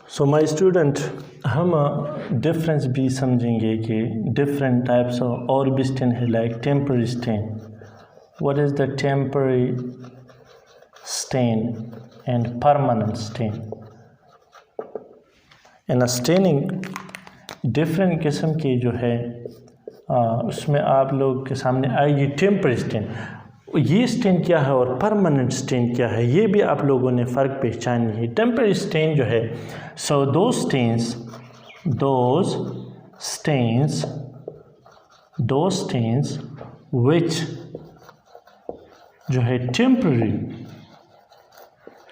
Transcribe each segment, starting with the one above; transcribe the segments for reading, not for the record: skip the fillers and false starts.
So my student, हम difference भी समझेंगे कि डिफरेंट टाइप्स ऑफ और भी स्टेन है like temporary stain. What is the temporary stain and permanent stain? In staining different किस्म की जो है उसमें आप लोग के सामने आएगी टेम्पररी स्टेन. ये स्टेन क्या है और परमानेंट स्टेन क्या है, ये भी आप लोगों ने फ़र्क पहचानी है. टेम्पररी स्टेन जो है, सो दो स्टेन्स विच जो है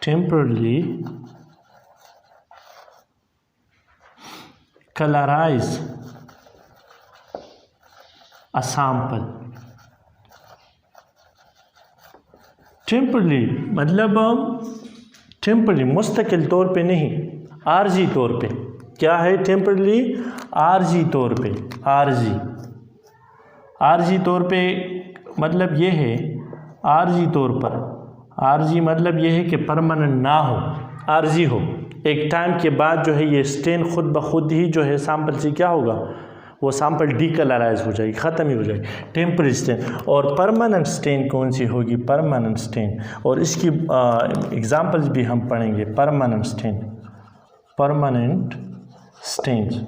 temporarily colorize a sample. Temporarily मतलब टेम्परली मुस्तकिल तौर पे नहीं, आर्जी तौर पे. क्या है टेम्परली? आर्जी तौर पे. आर्जी तौर पे मतलब ये है, आर्जी तौर पर. आर्जी मतलब ये है कि परमानेंट ना हो, आर्जी हो. एक टाइम के बाद जो है ये स्टेन खुद ब खुद ही जो है सैम्पल से क्या होगा, वो सैम्पल डीकलराइज हो जाएगी, ख़त्म ही हो जाएगी. Temporary stain. और परमानेंट स्टेन कौन सी होगी? Permanent stain. और इसकी एग्जांपल्स भी हम पढ़ेंगे. Permanent stains.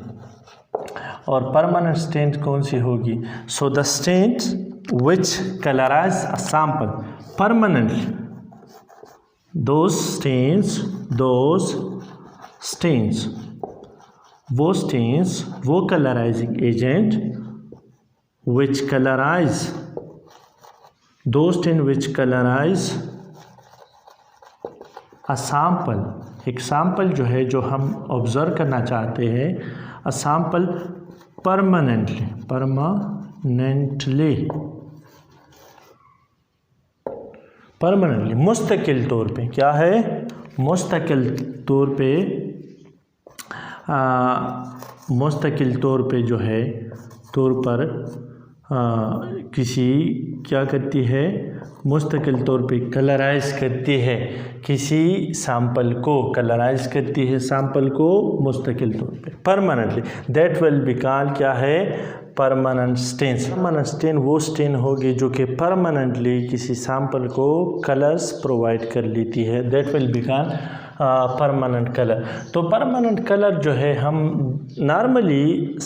और परमानेंट स्टेन कौन सी होगी? So the stains which colourise a sample permanently. those stains वो colourising agent which colorize a sample. एक सैम्पल जो है जो हम ऑब्ज़र्व करना चाहते हैं, a sample परमानेंटली मुस्तकिल तौर पे. क्या है? मुस्तकिल तौर पे जो है किसी क्या करती है, मुस्तकिल तौर पे कलराइज करती है किसी सैम्पल को, मुस्तकिल तौर पे permanently. That will be called क्या है? Permanent stains. परमानेंट स्टेन वो स्टेन होगी जो कि परमानेंटली किसी सैम्पल को कलर्स प्रोवाइड कर लेती है. That will be called permanent colour. तो परमानेंट कलर जो है हम नॉर्मली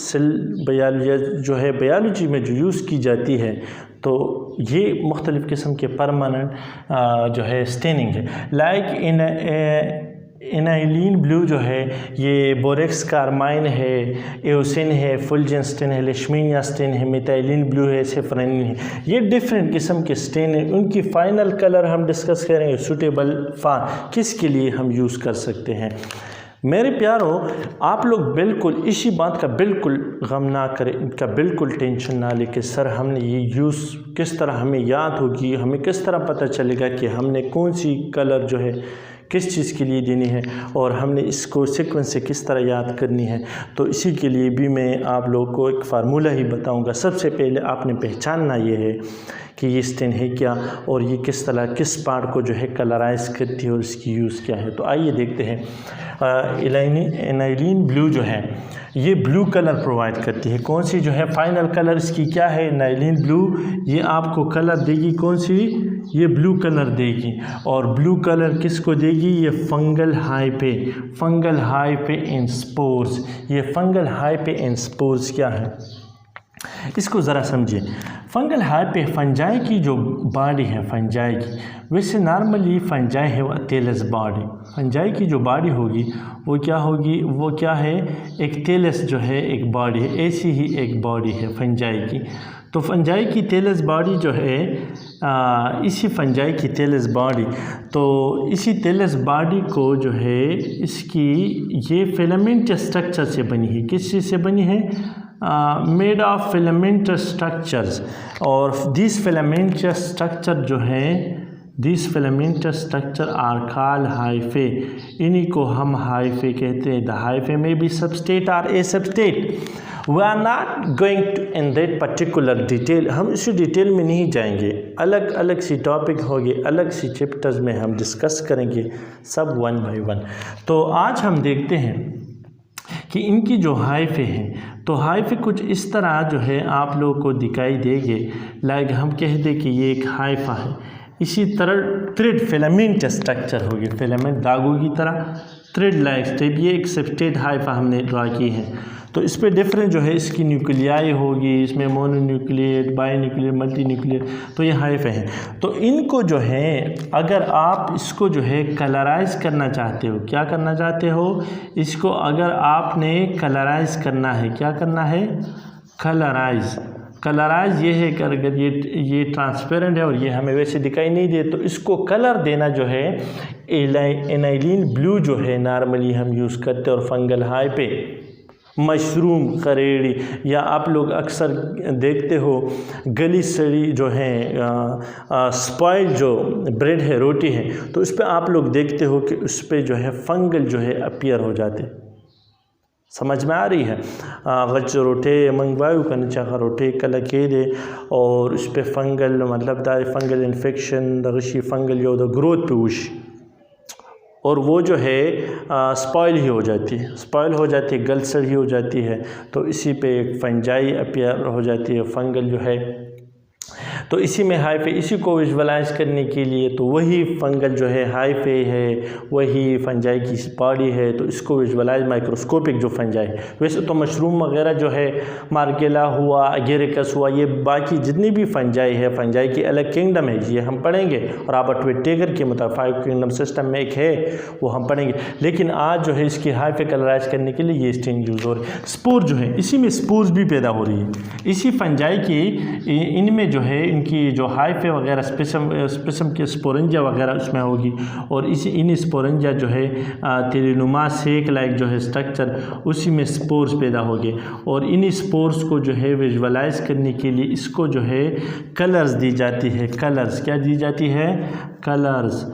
बायोलॉजी में जो यूज़ की जाती है, तो ये मुख्तलिफ़ किस्म के परमानेंट जो है स्टेनिंग है. लाइक इनाइलिन ब्लू जो है ये बोरेक्स कार्माइन है, एओसिन है, फुलजेंस्टेन है, लेशमीनिया स्टेन है, मिथाइलिन ब्लू है, सेफ्रानिन है. ये डिफरेंट किस्म के स्टेन है. उनकी फ़ाइनल कलर हम डिस्कस करेंगे. सूटेबल किसके लिए हम यूज़ कर सकते हैं. मेरे प्यारों, आप लोग बिल्कुल इसी बात का बिल्कुल गम ना करें, इनका बिल्कुल टेंशन ना ले कि सर हमने ये यूज़ किस तरह हमें याद होगी, हमें किस तरह पता चलेगा कि हमने कौन सी कलर जो है किस चीज़ के लिए देनी है और हमने इसको सीक्वेंस से किस तरह याद करनी है. तो इसी के लिए भी मैं आप लोगों को एक फार्मूला ही बताऊंगा. सबसे पहले आपने पहचानना ये है कि ये स्टेन है क्या और ये किस पार्ट को जो है कलराइज करती है और इसकी यूज़ क्या है. तो आइए देखते हैं. एनाइलिन ब्लू जो है ये ब्लू कलर प्रोवाइड करती है. कौन सी जो है फाइनल कलर इसकी क्या है? Aniline blue. ये आपको कलर देगी कौन सी? ये ब्लू कलर देगी. और ब्लू कलर किसको देगी? ये फंगल हाइपे इन स्पोर्स. ये फंगल हाइपे इन स्पोर्स क्या है, इसको ज़रा समझिए. फंगल हाइपे फंजाई की जो बॉडी है, फंजाई की, वैसे नॉर्मली फंजाई है वो तेलस बॉडी. फंजाई की जो बॉडी होगी वो क्या होगी? वो क्या है? एक तेलस जो है एक बॉडी है. ऐसी ही एक बॉडी है फंजाई की. तो फंजाई की तेलस बॉडी जो है इसी फंजाई की तेलस बॉडी, तो इसी तेलस बॉडी को जो है इसकी ये फिलामेंट स्ट्रक्चर से बनी है. किस चीज़ से बनी है? Made of filament structures. और दिस फिलामेंट स्ट्रक्चर जो है this filamentous structure are called hyphae, इन्हीं को हम हाइफे कहते हैं। द हाइफे में be substrate are a substrate. We are not going to in that particular detail, हम इसी डिटेल में नहीं जाएंगे, अलग अलग सी टॉपिक होगी, अलग सी चैप्टर्स में हम डिस्कस करेंगे सब वन बाय वन। तो आज हम देखते हैं कि इनकी जो हाइफे हैं, तो हाइफे कुछ इस तरह जो है आप लोगों को दिखाई देंगे। लाइक हम कह दें कि ये एक हाइफा है, इसी तरह थ्रेड फिलामेंट स्ट्रक्चर होगी, फिलामेंट धागों की तरह थ्रेड लाइक स्टेप, ये एक सबस्टेट हाइफा हमने ड्रा की है। तो इस पर डिफरेंट जो है इसकी न्यूक्लियाई होगी, इसमें मोनोन्यूक्लिएट, बाईन्यूक्लिएट, मल्टीन्यूक्लिएट, तो ये हाइफे हैं। तो इनको जो है अगर आप इसको जो है कलराइज करना चाहते हो, क्या करना चाहते हो, इसको अगर आपने कलराइज करना है, क्या करना है, कलराइज। कलराइज ये है कि अगर ये ट्रांसपेरेंट है और ये हमें वैसे दिखाई नहीं दे, तो इसको कलर देना जो है एनाइलिन ब्लू जो है नॉर्मली हम यूज़ करते हैं। और फंगल हाइफे, मशरूम, करेड़ी, या आप लोग अक्सर देखते हो गली सड़ी जो है स्पॉइल जो ब्रेड है, रोटी है, तो उस पर आप लोग देखते हो कि उस पर जो है फंगल जो है अपीयर हो जाते। समझ में आ रही है। गच रोटे मंगवायु का नीचा का रोटे कल के दे, और उस पर फंगल मतलब दा फंगल इन्फेक्शन दगशी फंगल जो द ग्रोथ पे उश, और वो जो है स्पॉइल ही हो जाती है, स्पॉइल हो जाती है, गलसड़ ही हो जाती है। तो इसी पे एक फंजाई अपीयर हो जाती है, फंगल जो है। तो इसी में हाइफे, इसी को विजुअलाइज करने के लिए तो वही फंगल जो है हाइफे है, वही फंजाई की बॉडी है, तो इसको विजुअलाइज माइक्रोस्कोपिक जो फंजाई। वैसे तो मशरूम वगैरह जो है, मार्गेला हुआ, अगेरिकस हुआ, ये बाकी जितनी भी फंजाई है, फंजाई की अलग किंगडम है, ये हम पढ़ेंगे। और रॉबर्ट विटेकर के मुताबिक 5 किंगडम सिस्टम में एक है, वो हम पढ़ेंगे। लेकिन आज जो है इसकी हाइफे कलराइज करने के लिए ये स्टेन यूज़ हो रही है। स्पोर जो है, इसी में स्पोर्स भी पैदा हो रही है, इसी फंजाई की, इनमें जो है इनकी जो हाइफे वगैरह स्पेसम के स्पोरेंजिया वगैरह उसमें होगी। और इसी इन स्पोरेंजिया जो है तेरेनुमा सेक लाइक जो है स्ट्रक्चर, उसी में स्पोर्स पैदा होंगे। और इन स्पोर्स को जो है विजुअलाइज करने के लिए इसको जो है कलर्स दी जाती है। कलर्स क्या दी जाती है, कलर्स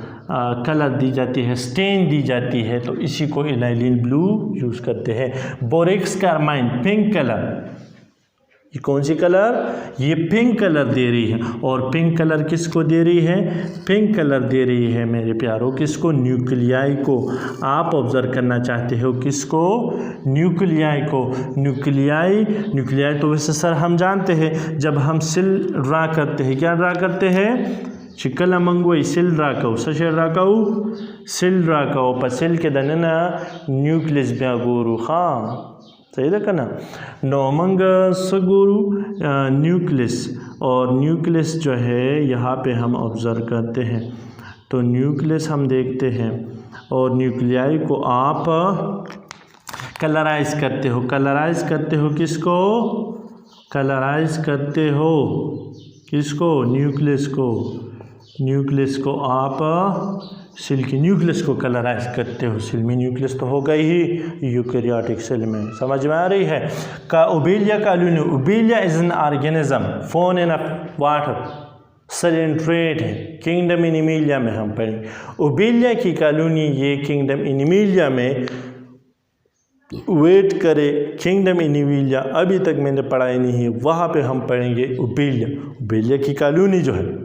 कलर दी जाती है, स्टेन दी जाती है। तो इसी को एनाइलिन ब्लू यूज़ करते हैं। बोरेक्स कार्माइन पिंक कलर, ये कौन सी कलर, ये पिंक कलर दे रही है। और पिंक कलर किसको दे रही है, पिंक कलर दे रही है मेरे प्यारों, किसको, न्यूक्लियाई को। आप ऑब्जर्व करना चाहते हो किसको, न्यूक्लियाई को। न्यूक्लियाई तो वैसे सर हम जानते हैं, जब हम सेल ड्रा करते हैं, क्या ड्रा करते हैं, चिकल मंगवई सेल ड्रा कहो, सशे ड्रा कहो, सेल ड्रा कहो, पर सेल के दनना न्यूक्लियस ब्या गोरू, हाँ सही रखा ना, नोमंग सगुरु न्यूक्लियस। और न्यूक्लियस जो है यहाँ पे हम ऑब्ज़र्व करते हैं, तो न्यूक्लियस हम देखते हैं। और न्यूक्लियाई को आप कलराइज करते हो, कलराइज करते हो किसको, कलराइज करते हो किसको, न्यूक्लियस को। न्यूक्लियस को आप सेल की न्यूक्लियस को कलराइज करते हो। सेल में न्यूक्लियस तो होगा ही यूकैरियोटिक सेल में, समझ में आ रही है। का Obelia colony, Obelia is an organism found in water, coelenterate है, किंगडम एनिमेलिया में हम पढ़ेंगे। ओबेलिया की कॉलोनी ये किंगडम एनिमेलिया में, वेट करे, किंगडम एनिमेलिया अभी तक मैंने पढ़ाई नहीं है, वहाँ पे हम पढ़ेंगे ओबेलिया। ओबेलिया की कॉलोनी जो है,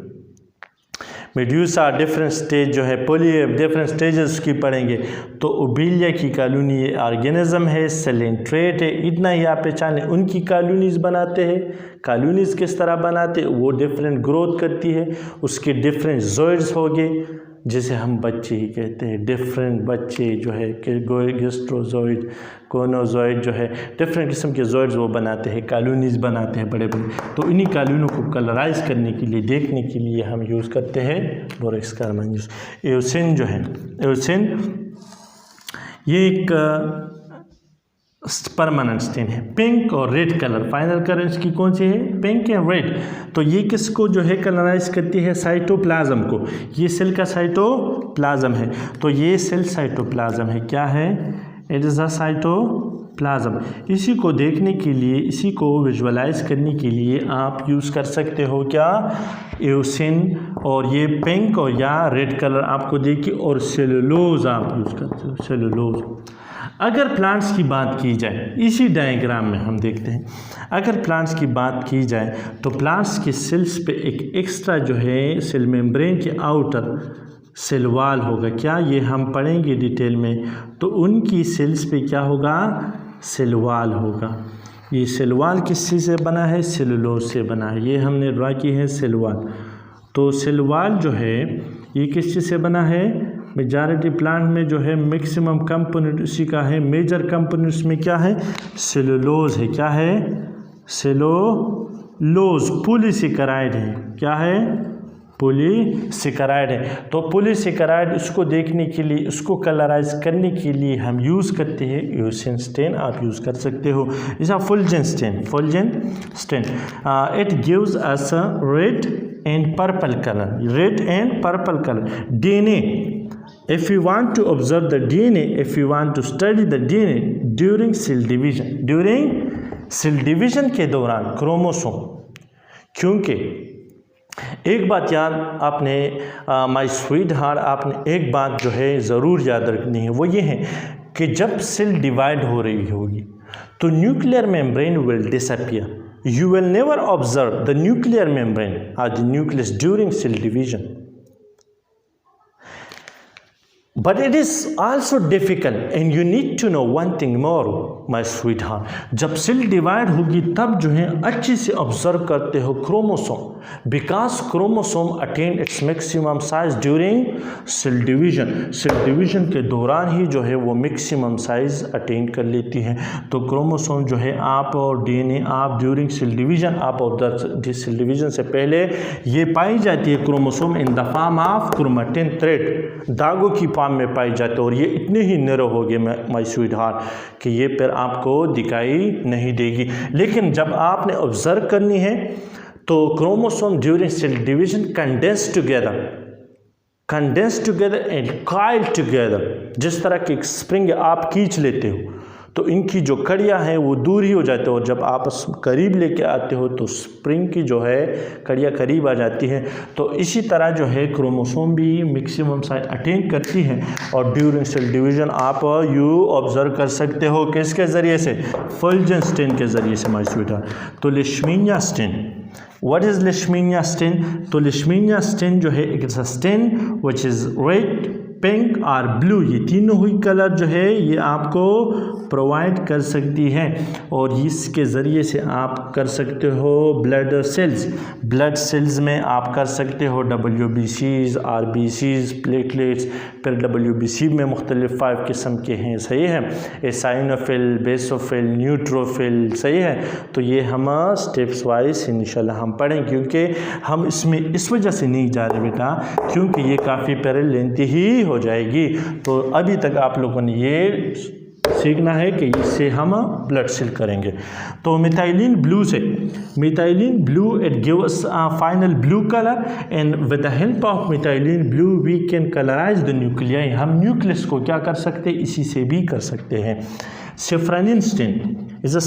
मेड्यूसा डिफरेंट स्टेज जो है, पोलिएप डिफरेंट स्टेजेस की पढ़ेंगे। तो ओबेलिया की कॉलोनी ये ऑर्गेनिज्म है, सेलेंट्रेट है, इतना ही आप पहचाने। उनकी कॉलोनीज़ बनाते हैं, कॉलोनीज़ किस तरह बनाते, वो डिफरेंट ग्रोथ करती है, उसके डिफरेंट जोइड्स हो गए, जिसे हम बच्चे ही कहते हैं। डिफरेंट बच्चे जो है कि गेस्ट्रोजोइड, कोनोजोइड जो है, डिफरेंट किस्म के जोइड्स वो बनाते हैं, कॉलोनीज़ बनाते हैं बड़े बड़े। तो इन्हीं कॉलोनियों को कलराइज करने के लिए, देखने के लिए हम यूज़ करते हैं बोरेक्स कार्बाइन। एओसिन जो है, एओसिन ये एक परमानेंट स्टेन है। पिंक और रेड कलर, फाइनल कलर इसकी कौन सी है, पिंक या रेड। तो ये किसको जो है कलराइज करती है, साइटोप्लाज्म को। ये सेल का साइटोप्लाज्म है, तो ये सेल साइटोप्लाज्म है, क्या है, it is a cytoplasm. Plasm. इसी को देखने के लिए, इसी को विजुअलाइज करने के लिए आप यूज़ कर सकते हो क्या, एओसिन, और ये पिंक और या रेड कलर आपको देखिए, और सेलुलोज आप यूज़ करते हो, सेलुलोज। अगर प्लांट्स की बात की जाए, इसी डायग्राम में हम देखते हैं, अगर प्लांट्स की बात की जाए तो प्लांट्स के सेल्स पे एक एक्स्ट्रा जो है सेल मेम्ब्रेन के आउटर सेल वाल होगा। क्या, ये हम पढ़ेंगे डिटेल में। तो उनकी सेल्स पे क्या होगा, सेल वाल होगा। ये सेल वाल किस चीज़ से बना है, सेलुलोज से बना है। ये हमने ड्रा की है सेल वाल। तो सेल वाल जो है ये किस चीज़ से बना है, मेजॉरिटी प्लांट में जो है मैक्सिमम कंपोनेंट उसी का है। मेजर कंपोनेंट्स में क्या है, सेलुलोज है। क्या है, सेलुलोज। पॉलीसेकेराइड है। क्या है, पॉलीसेकेराइड है। तो पॉलीसेकेराइड इसको देखने के लिए, इसको कलराइज करने के लिए हम यूज़ करते हैं एओसिन स्टेन। आप यूज़ कर सकते हो। इस Feulgen stain, Feulgen stain it gives us red and purple colour, red and purple colour. DNA, if you want to observe the DNA, if you want to study the DNA during cell division, during cell division के दौरान chromosome, क्योंकि एक बात याद आपने my sweet heart, आपने एक बात जो है ज़रूर याद रखनी है, वो ये है कि जब सेल डिवाइड हो रही होगी तो nuclear membrane will disappear. You will never observe the nuclear membrane or the nucleus during cell division. But it is also difficult and you need to know one thing more, my sweetheart. जब cell divide होगी तब जो है अच्छे से observe करते हो chromosome, because chromosome attain its maximum size during cell division. Cell division के दौरान ही जो है वो मैक्सिमम साइज अटेन कर लेती है। तो क्रोमोसोम जो है आप और डीएनए आप ड्यूरिंग सेल डिवीजन, आप और सेल डिवीजन से पहले ये पाई जाती है chromosome in the form of chromatin thread, दागों की फॉर्म में पाई जाते हैं। और ये इतने ही नैरो हो गए माय स्वीट हार्ट कि ये फिर आपको दिखाई नहीं देगी। लेकिन जब आपने ऑब्जर्व करनी है तो chromosome during cell division condense together and coil together. जिस तरह की स्प्रिंग आप खींच लेते हो तो इनकी जो कड़ियाँ हैं वो दूर ही हो जाती है, और जब आप करीब लेके आते हो तो स्प्रिंग की जो है कड़ियाँ करीब आ जाती हैं। तो इसी तरह जो है क्रोमोसोम भी मैक्सिमम साइज अटेन करती हैं, और ड्यूरिंग सेल डिवीजन आप यू ऑब्जर्व कर सकते हो किसके ज़रिए से, फुलजेन स्टेन के ज़रिए से माय स्वीटहार्ट। तो Leishmania stain, what is Leishmania stain? तो लेशमीनिया स्टेन जो है it's a stain which is red, pink और ब्लू, ये तीनों हुई कलर जो है ये आपको प्रोवाइड कर सकती है, और इसके ज़रिए से आप कर सकते हो ब्लड सेल्स। ब्लड सेल्स में आप कर सकते हो WBCs, RBCs, प्लेटलेट्स। फिर WBC में मुख्तलिफ 5 किस्म के हैं, सही है, एसाइनोफिल, बेसोफिल, न्यूट्रोफिल, सही है। तो ये हम स्टेप्स वाइज इंशाल्लाह हम पढ़ें, क्योंकि हम इसमें इस वजह से नहीं जा रहे बेटा क्योंकि ये काफ़ी पैरल लेंथी ही हो जाएगी। तो अभी तक आप लोगों ने ये सीखना है कि इससे हम ब्लड सेल करेंगे। तो मिथाइलिन ब्लू से, methylene blue it gives final blue colour, and with the help of methylene blue we can colourise the nuclei. हम न्यूक्लियस को क्या कर सकते हैं, इसी से भी कर सकते हैं। सेफ्रानिन स्टेन इज अ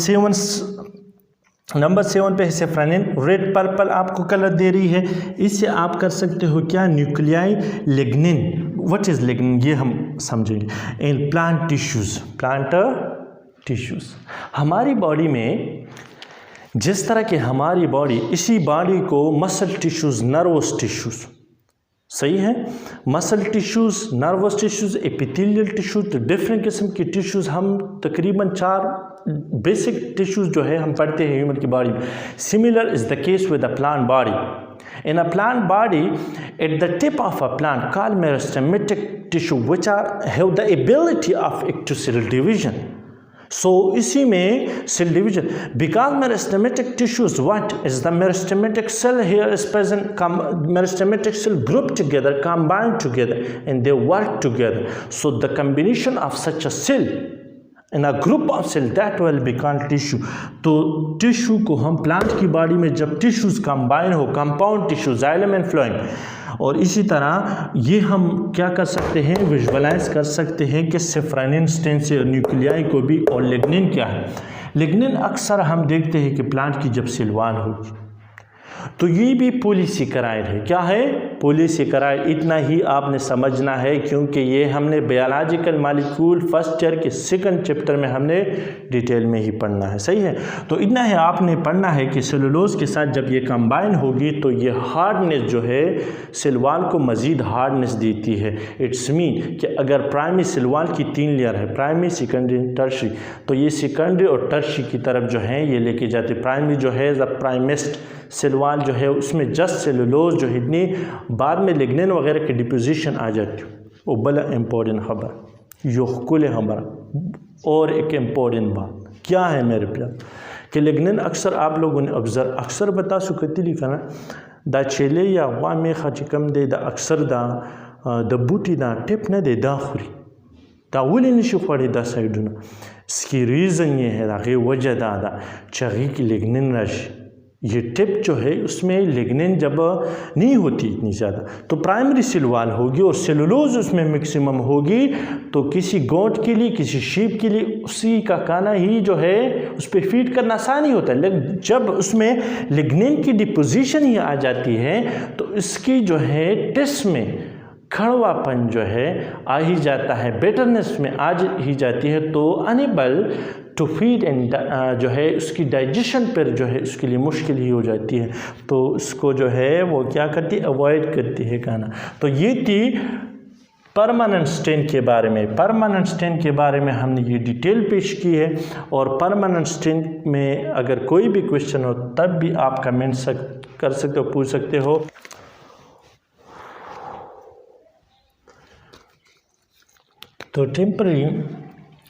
नंबर 7 पे सेफ्रानिन, रेड पर्पल आपको कलर दे रही है। इससे आप कर सकते हो क्या, nuclei lignin. What is lignin ये हम समझेंगे। इन प्लांट टिश्यूज़, हमारी बॉडी में जिस तरह की हमारी बॉडी, इसी बॉडी को मसल टिश्यूज़, नर्वस टिश्यूज़, सही है, muscle tissues, nervous tissues, epithelial tissues, तो डिफरेंट किस्म की टिश्यूज़ हम तकरीबन 4 बेसिक टिश्यूज़ जो है हम पढ़ते हैं ह्यूमन की बॉडी में। Similar is the case with the plant body. In a plant body, at the tip of a plant called meristematic tissue, which have the ability of ectocellular division. So इसी में cell division, because meristematic tissues, what is the meristematic cell here is present, meristematic cell group together, combine together, and they work together. So the combination of such a cell in a group of cell that will become tissue. तो tissue को हम plant की body में जब tissues combine हो, compound tissue, xylem and phloem, और इसी तरह ये हम क्या कर सकते हैं, विजुअलाइज कर सकते हैं कि सेफ्रानिन स्टेन से न्यूक्लियाई को भी। और लिग्निन क्या है, लिग्निन अक्सर हम देखते हैं कि प्लांट की जब सेल वॉल होगी तो ये भी पॉलीसेकेराइड है। क्या है, पॉलीसेकेराइड। इतना ही आपने समझना है क्योंकि ये हमने बायोलॉजिकल मॉलिक्यूल फर्स्ट ईयर के सेकंड चैप्टर में हमने डिटेल में ही पढ़ना है, सही है। तो इतना है आपने पढ़ना है कि सेलुलोज के साथ जब ये कंबाइन होगी तो ये हार्डनेस जो है सेल वॉल को मज़ीद हार्डनेस देती है। इट्स मीन कि अगर प्राइमरी सेल वॉल की 3 लेयर है, प्राइमरी सेकेंडरी टर्शरी, तो ये सेकेंडरी और टर्शरी की तरफ जो है ये लेके जाते। प्राइमरी जो है द प्राइमेस्ट सेल वॉल जो है उसमें जस्ट सेलुलोज जो है इतनी, बाद में लिग्निन वगैरह की डिपोजिशन आ जाती है। वो बड़ा इम्पोर्टेंट खबर योकुल हमारा। और एक इम्पोर्टेंट बात क्या है मेरे प्यार कि लिग्निन अक्सर आप लोगों ने अक्सर बता सकती लिखा ना दा चेले या वा में खचिकम दे दा अक्सर दा बूटी दा टिप न दे दा खुरी दा वली निशु खड़ी दा साइडना। इसकी रीज़न ये है आगे वजह दा चगी की लिग्निन रश ये टिप जो है उसमें लिग्निन जब नहीं होती इतनी ज़्यादा तो प्राइमरी सेल वॉल होगी और सेलुलोज उसमें मैक्सिमम होगी। तो किसी गोट के लिए, किसी शीप के लिए उसी का खाना ही जो है उस पर फीड करना आसान ही होता है। लेकिन जब उसमें लिग्निन की डिपोजिशन ही आ जाती है तो इसकी जो है टेस्ट में कड़वापन जो है आ ही जाता है, बेटरनेस में आ ही जाती है। तो अनेबल टू फीड एंड जो है उसकी डाइजेशन पर जो है उसके लिए मुश्किल ही हो जाती है। तो उसको जो है वो क्या करती है, अवॉइड करती है खाना। तो ये थी परमानेंट स्टेन के बारे में। परमानेंट स्टेन के बारे में हमने ये डिटेल पेश की है। और परमानेंट स्टेन में अगर कोई भी क्वेश्चन हो तब भी आप कमेंट कर सकते हो, पूछ सकते हो। तो टेम्पररी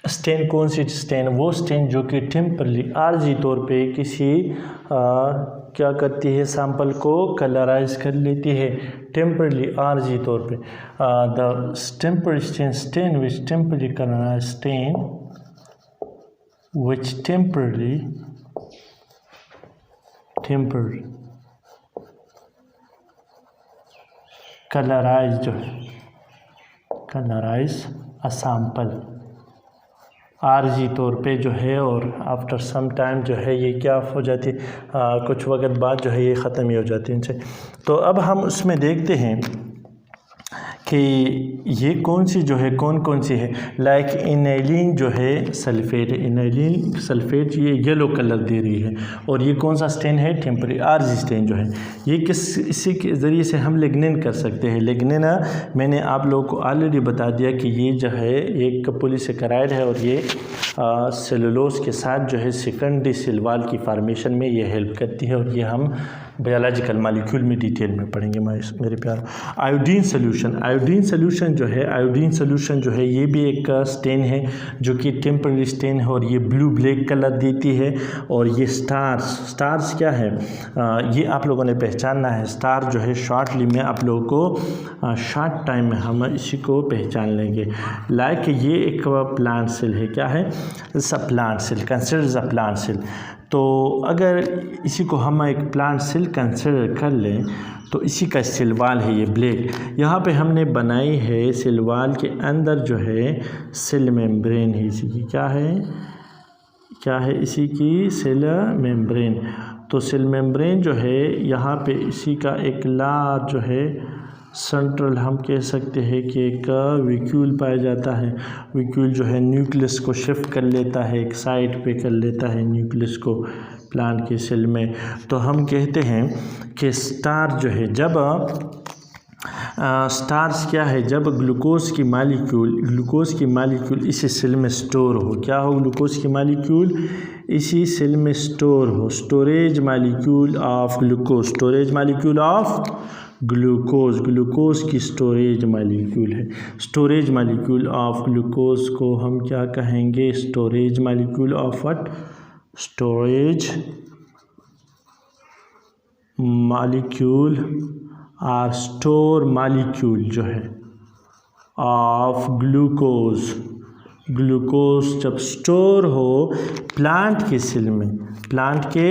स्टेन कौन सी स्टेन, वो स्टेन जो कि टेम्परली आर्जी तौर पे किसी क्या करती है, सैंपल को कलराइज कर लेती है टेम्परली आर्जी तौर पे। The temporary stain which temporarily colourise stain which temporarily colourise जो है कलराइज अ सैंपल आर्जी तौर पे जो है और आफ्टर सम टाइम जो है ये क्या हो जाती है, कुछ वक्त बाद जो है ये ख़त्म ही हो जाती है इनसे। तो अब हम उसमें देखते हैं कि ये कौन सी जो है कौन सी है। लाइक इनाइलिन जो है सल्फेट, इनाइलिन सल्फेट ये येलो कलर दे रही है और ये कौन सा स्टेन है, टेम्पररी आर्जी स्टेन जो है। ये इसी के ज़रिए से हम लिग्निन कर सकते हैं। लिग्निन मैंने आप लोगों को ऑलरेडी बता दिया कि ये जो है एक पॉलीसेकेराइड है और ये सेलुलोज के साथ जो है सेकेंडरी सेल वॉल की फार्मेशन में ये हेल्प करती है। और ये हम बायोलॉजिकल मॉलिक्यूल में डिटेल में पढ़ेंगे मेरे प्यार। आयोडीन सोल्यूशन, आयोडीन सोल्यूशन जो है ये भी एक स्टेन है जो कि टेम्पररी स्टेन है और ये ब्लू ब्लैक कलर देती है। और ये स्टार्स क्या है, ये आप लोगों ने पहचानना है। स्टार जो है शॉर्टली में आप लोगों को शॉर्ट टाइम में हम इसी को पहचान लेंगे। लाइक ये एक प्लांट सेल है, क्या है, सब plant cell, consider a plant cell. तो अगर इसी को हम एक प्लांट सेल कंसिडर कर लें तो इसी का सेल वॉल है ये ब्लैक। यहाँ पे हमने बनाई है सेल वॉल के अंदर जो है सेल मेम्ब्रेन है इसी की, क्या है इसी की सेल मेम्ब्रेन। तो सेल मेम्ब्रेन जो है यहाँ पे इसी का एक लार्ज जो है सेंट्रल हम कह सकते हैं कि एक विक्यूल पाया जाता है। विक्यूल जो है न्यूक्लियस को शिफ्ट कर लेता है, एक साइड पे कर लेता है न्यूक्लियस को प्लांट के सेल में। तो हम कहते हैं कि स्टार जो है जब स्टार्स क्या है, जब ग्लूकोज की मालिक्यूल इसी सेल में स्टोर हो, क्या हो, ग्लूकोज की मालिक्यूल इसी सेल में स्टोर हो, स्टोरेज मालिक्यूल ऑफ ग्लूकोज की स्टोरेज मालिक्यूल है। स्टोरेज मालिक्यूल ऑफ ग्लूकोज को हम क्या कहेंगे, storage molecule of what, storage molecule और स्टोर मालिक्यूल जो है ऑफ ग्लूकोज जब स्टोर हो प्लांट के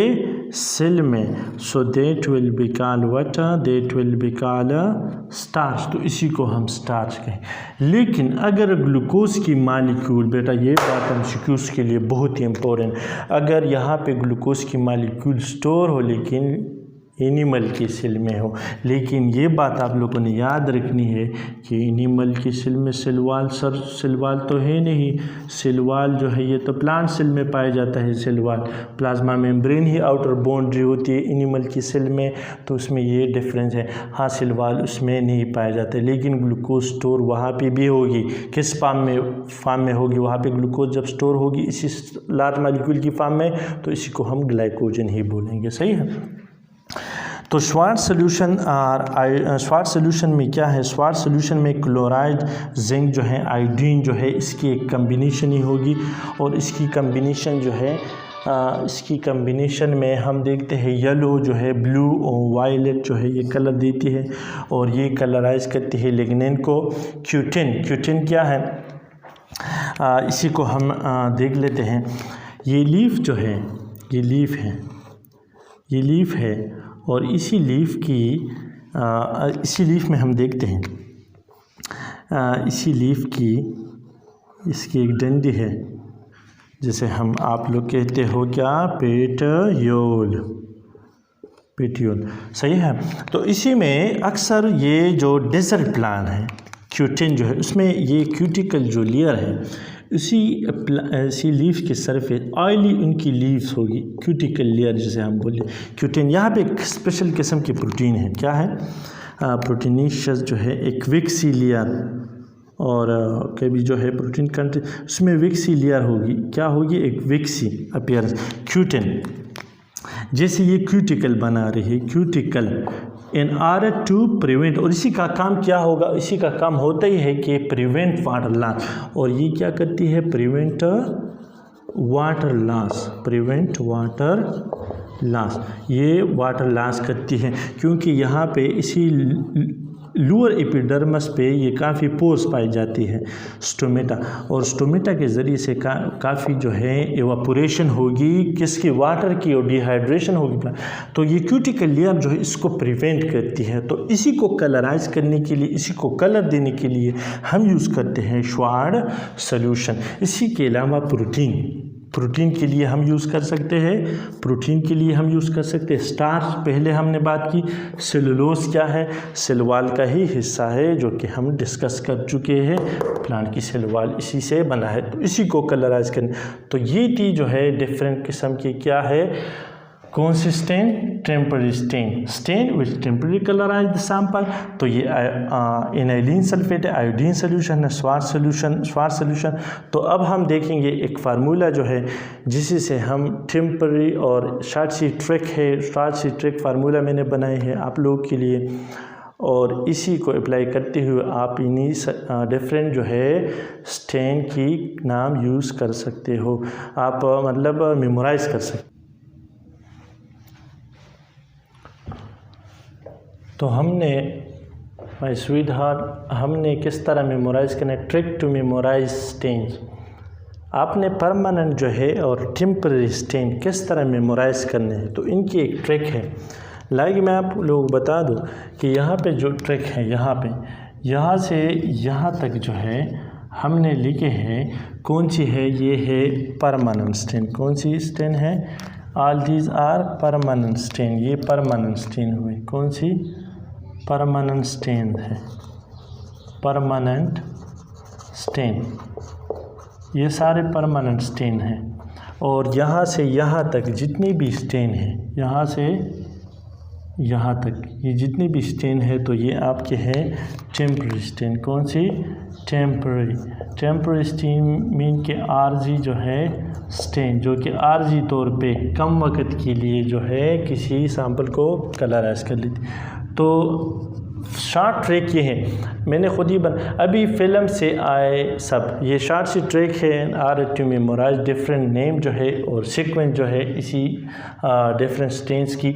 सेल में, so that will be called water, that will be called starch, तो इसी को हम स्टार्च कहें। लेकिन अगर ग्लूकोज की मालिक्यूल, बेटा ये बात एमसीक्यूज के लिए बहुत ही इम्पोर्टेंट, अगर यहाँ पे ग्लूकोज की मालिक्यूल स्टोर हो लेकिन एनिमल की सेल में हो, लेकिन ये बात आप लोगों ने याद रखनी है कि एनिमल की सेल में सेल वाल तो है नहीं। सेल वाल जो है ये तो प्लांट सेल में पाया जाता है। सेल वाल प्लाज्मा मेम्ब्रेन ही आउटर बाउंड्री होती है एनिमल की सेल में, तो उसमें ये डिफरेंस है। हाँ, सेल वाल उसमें नहीं पाया जाता है, लेकिन ग्लूकोज स्टोर वहाँ पे भी होगी। किस फॉर्म में होगी? वहाँ पे ग्लूकोज जब स्टोर होगी इसी लार्ज मॉलिक्यूल की फॉर्म में, तो इसी को हम ग्लाइकोजन ही बोलेंगे। सही है। तो श्वार्ट्ज सोल्यूशन में क्या है? श्वार्ट्ज सोल्यूशन में क्लोराइड, जिंक जो है, आयोडीन जो है, इसकी एक कम्बिनेशन ही होगी। और इसकी कम्बिनेशन जो है, इसकी कम्बिनेशन में हम देखते हैं येलो जो है, ब्लू और वायलेट जो है ये कलर देती है, और ये कलराइज करती है लिग्निन को। क्यूटिन क्या है? इसी को हम देख लेते हैं। ये लीफ जो है, ये लीफ है, और इसी लीफ में हम देखते हैं, इसी लीफ की इसकी एक डंडी है, जिसे आप लोग कहते हो क्या? पेटियोल। सही है। तो इसी में अक्सर ये जो डेजर्ट प्लांट है, क्यूटिन जो है, उसमें ये क्यूटिकल जो लेयर है, इसी लीफ के सरफेस ऑयली उनकी लीव्स होगी, क्यूटिकल लेयर जिसे हम बोले क्यूटिन। यहाँ पे एक स्पेशल किस्म की प्रोटीन है। क्या है? प्रोटीनीशियस जो है, एक विक्सी लेयर, और कभी जो है प्रोटीन कंटेंट उसमें विक्सी लेयर होगी। क्या होगी? एक विक्सी अपीयरेंस क्यूटिन। जैसे ये क्यूटिकल बना रही है, cuticle in order to prevent, और इसी का काम क्या होगा? इसी का काम होता ही है कि प्रिवेंट वाटर लॉस। और ये क्या करती है? Prevent water loss. ये वाटर लॉस करती है, क्योंकि यहाँ पे इसी लोअर एपिडर्मस पे ये काफ़ी पोर्स पाई जाती है, स्टोमेटा, और स्टोमेटा के ज़रिए से काफ़ी जो है एवापोरेशन होगी, किसकी? वाटर की, और डिहाइड्रेशन होगी। तो ये क्यूटिकल लेयर जो है इसको प्रिवेंट करती है। तो इसी को कलराइज करने के लिए, इसी को कलर देने के लिए हम यूज़ करते हैं श्वार्ट्ज सोल्यूशन। इसी के अलावा प्रोटीन के लिए हम यूज़ कर सकते हैं, स्टार्च। पहले हमने बात की, सेलुलोज क्या है? सेल वाल का ही हिस्सा है, जो कि हम डिस्कस कर चुके हैं। प्लांट की सेल वाल इसी से बना है, तो इसी को कलराइज करने। तो ये थी जो है डिफरेंट किस्म की क्या है? कौन सी temporary stain which temporary colourise the sample. तो ये एनाइलिन सल्फेट है, आयोडीन सोल्यूशन है, श्वार्ट्ज सोल्यूशन। तो अब हम देखेंगे एक फार्मूला जो है, जिससे हम टेम्पररी और शॉर्ट सी ट्रैक फार्मूला मैंने बनाए हैं आप लोगों के लिए, और इसी को अप्लाई करते हुए आप इन्हीं डिफरेंट जो है स्टेन की नाम यूज़ कर सकते हो, आप मतलब मेमोराइज कर सकते। तो हमने माय स्वीट हार्ट, हमने किस तरह मेमोराइज़ करना है? Trick to memorise stains. आपने परमानेंट जो है और टेम्पररी स्टेन किस तरह मेमोराइज़ करने हैं, तो इनकी एक ट्रिक है। मैं आप लोग बता दूं कि यहाँ पे जो ट्रिक है, यहाँ से यहाँ तक जो है हमने लिखे हैं, कौन सी है? ये है परमानेंट स्टेन। कौन सी स्टेन है? All these are permanent stain. ये परमानेंट स्टेन हुई। कौन सी? परमानेंट स्टेन है, परमानेंट स्टेन। ये सारे परमानेंट स्टेन हैं। और यहाँ से यहाँ तक जितनी भी स्टेन है, यहाँ से यहाँ तक ये जितनी भी स्टेन है, तो ये आपके हैं टेम्पररी स्टेन। कौन सी? टेम्पररी स्टेन मीन के आर्जी जो है स्टेन, जो कि आर्जी तौर पे कम वक्त के लिए जो है किसी सैंपल को कलराइज कर लेती। तो शॉर्ट ट्रैक ये है, मैंने खुद ही अभी फिल्म से आए सब, ये शॉर्ट सी ट्रैक है। Are to memorise different name जो है और सीक्वेंस जो है इसी डिफरेंट स्टेन्स की।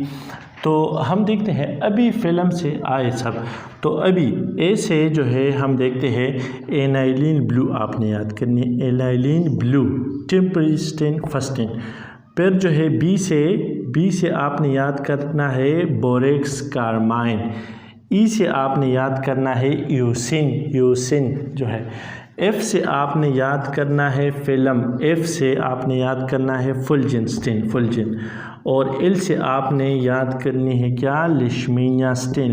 तो हम देखते हैं अभी फिल्म से आए सब। तो अभी ए से जो है हम देखते हैं एनाइलिन ब्लू, आपने याद करनी है aniline blue temporary stain first stain. फिर जो है बी से बी से आपने याद करना है बोरेक्स कार्बाइन, ई से आपने याद करना है यूसिन जो है, एफ से आपने याद करना है फिल्म, एफ से आपने याद करना है फुल्जिन, और एल से आपने याद करनी है क्या, लिशमीनियास्टिन।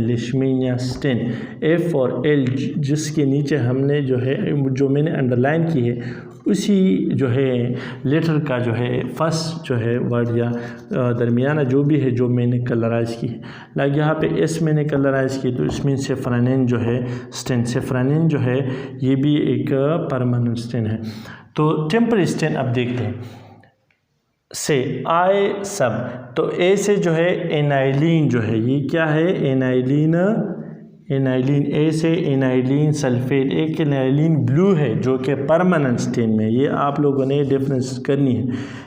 एफ और एल जिसके नीचे हमने जो मैंने अंडरलाइन की है उसी जो है लेटर का जो है फर्स्ट जो है वर्ड या दरमियाना जो भी है जो मैंने कलराइज़ की है, लाइक यहाँ पे एस मैंने कलराइज़ की तो इसमें सेफ्रानिन जो है सेफ्रानिन जो है ये भी एक परमानेंट स्टेन है। तो टेम्पररी स्टेन अब देखते हैं से आए सब, तो ए से जो है एनाइलिन जो है, ये क्या है एनाइलिन, ए से एनाइलिन सल्फेट, एक एनाइलिन ब्लू है जो कि परमानेंट स्टेन में, ये आप लोगों ने डिफरेंस करनी है।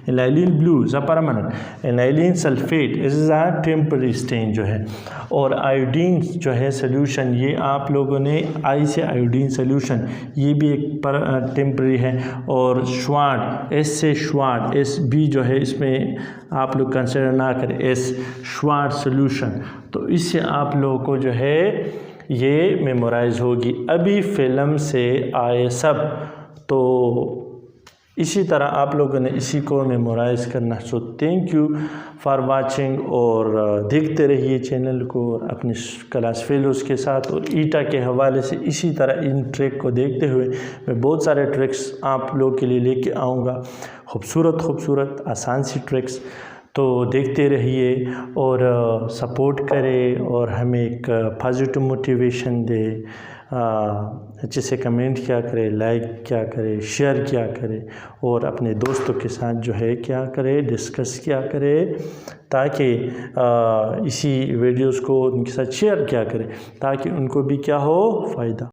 Aniline blue is a permanent, aniline sulphate is a temporary stain जो है, और आयोडीन जो है सोल्यूशन, ये आप लोगों ने आई से आयोडीन सोल्यूशन, ये भी एक टेम्पररी है। और श्वार्ट, एस से श्वार्ट, एस बी जो है इसमें आप लोग कंसिडर ना करें, एस श्वार्ट सोल्यूशन, तो इससे आप लोगों को जो है ये मेमोराइज़ होगी। अभी फिल्म से आए सब, तो इसी तरह आप लोगों ने इसी को मेमोराइज़ करना। So thank you for watching, और देखते रहिए चैनल को और अपने क्लास फेलोज़ के साथ, और ईटा के हवाले से इसी तरह इन ट्रिक को देखते हुए मैं बहुत सारे ट्रिक्स आप लोग के लिए लेके आऊँगा, खूबसूरत आसान सी ट्रिक्स। तो देखते रहिए और सपोर्ट करें और हमें एक पॉजिटिव मोटिवेशन दे, अच्छे से कमेंट क्या करें, लाइक क्या करें, शेयर क्या करें, और अपने दोस्तों के साथ जो है क्या करें, डिस्कस क्या करें, ताकि इसी वीडियोस को उनके साथ शेयर क्या करें ताकि उनको भी क्या हो फ़ायदा।